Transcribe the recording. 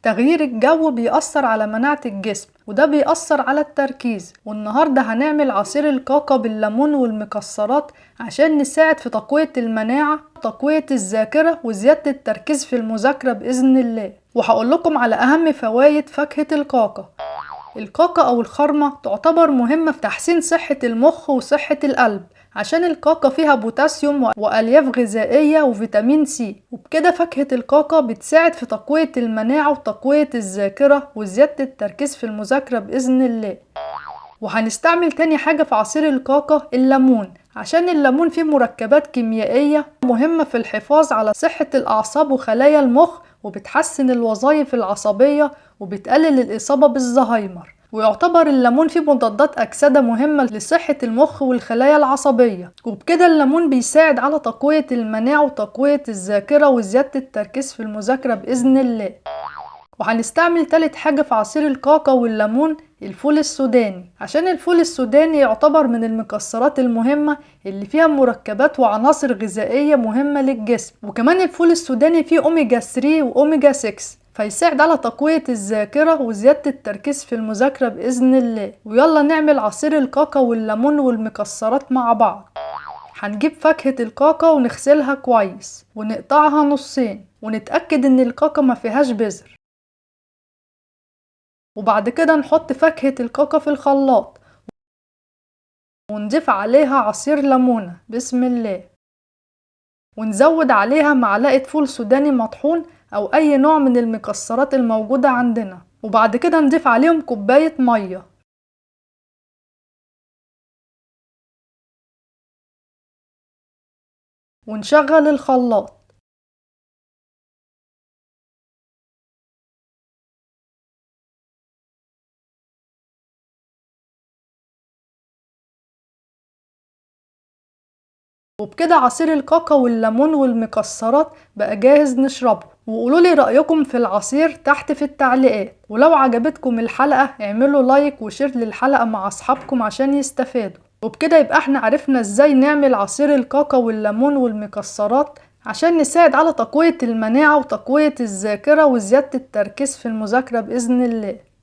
تغيير الجو بيأثر على مناعة الجسم، وده بيأثر على التركيز. والنهاردة هنعمل عصير الكاكا بالليمون والمكسرات عشان نساعد في تقوية المناعة وتقوية الذاكرة وزيادة التركيز في المذاكرة بإذن الله. وهقول لكم على أهم فوائد فاكهة الكاكا. الكاكا أو الخرمة تعتبر مهمة في تحسين صحة المخ وصحة القلب، عشان الكاكا فيها بوتاسيوم وألياف غذائية وفيتامين سي، وبكده فاكهة الكاكا بتساعد في تقوية المناعة وتقوية الذاكرة وزيادة التركيز في المذاكرة بإذن الله. وهنستعمل تاني حاجة في عصير الكاكا الليمون، عشان الليمون فيه مركبات كيميائية مهمة في الحفاظ على صحة الأعصاب وخلايا المخ، وبتحسن الوظائف العصبية وبتقلل الإصابة بالزهايمر. ويعتبر الليمون فيه مضادات أكسدة مهمة لصحة المخ والخلايا العصبية، وبكده الليمون بيساعد على تقوية المناعة وتقوية الذاكرة وزيادة التركيز في المذاكرة بإذن الله. وهنستعمل تالت حاجة في عصير الكاكا والليمون الفول السوداني، عشان الفول السوداني يعتبر من المكسرات المهمة اللي فيها مركبات وعناصر غذائية مهمة للجسم. وكمان الفول السوداني فيه أوميجا 3 وأوميجا 6، فيساعد على تقوية الذاكرة وزيادة التركيز في المذاكرة بإذن الله. ويلا نعمل عصير الكاكا والليمون والمكسرات مع بعض. هنجيب فاكهة الكاكا ونغسلها كويس ونقطعها نصين، ونتأكد ان الكاكا ما فيهاش بذر. وبعد كده نحط فاكهة الكاكا في الخلاط ونضيف عليها عصير ليمونة بسم الله، ونزود عليها معلقة فول سوداني مطحون او اي نوع من المكسرات الموجودة عندنا. وبعد كده نضيف عليهم كوباية مية، ونشغل الخلاط. وبكده عصير الكاكا والليمون والمكسرات بقى جاهز نشربه. وقولولي رأيكم في العصير تحت في التعليقات. ولو عجبتكم الحلقة اعملوا لايك وشير للحلقة مع اصحابكم عشان يستفادوا. وبكده يبقى احنا عرفنا ازاي نعمل عصير الكاكا والليمون والمكسرات عشان نساعد على تقوية المناعة وتقوية الذاكرة وزيادة التركيز في المذاكرة بإذن الله.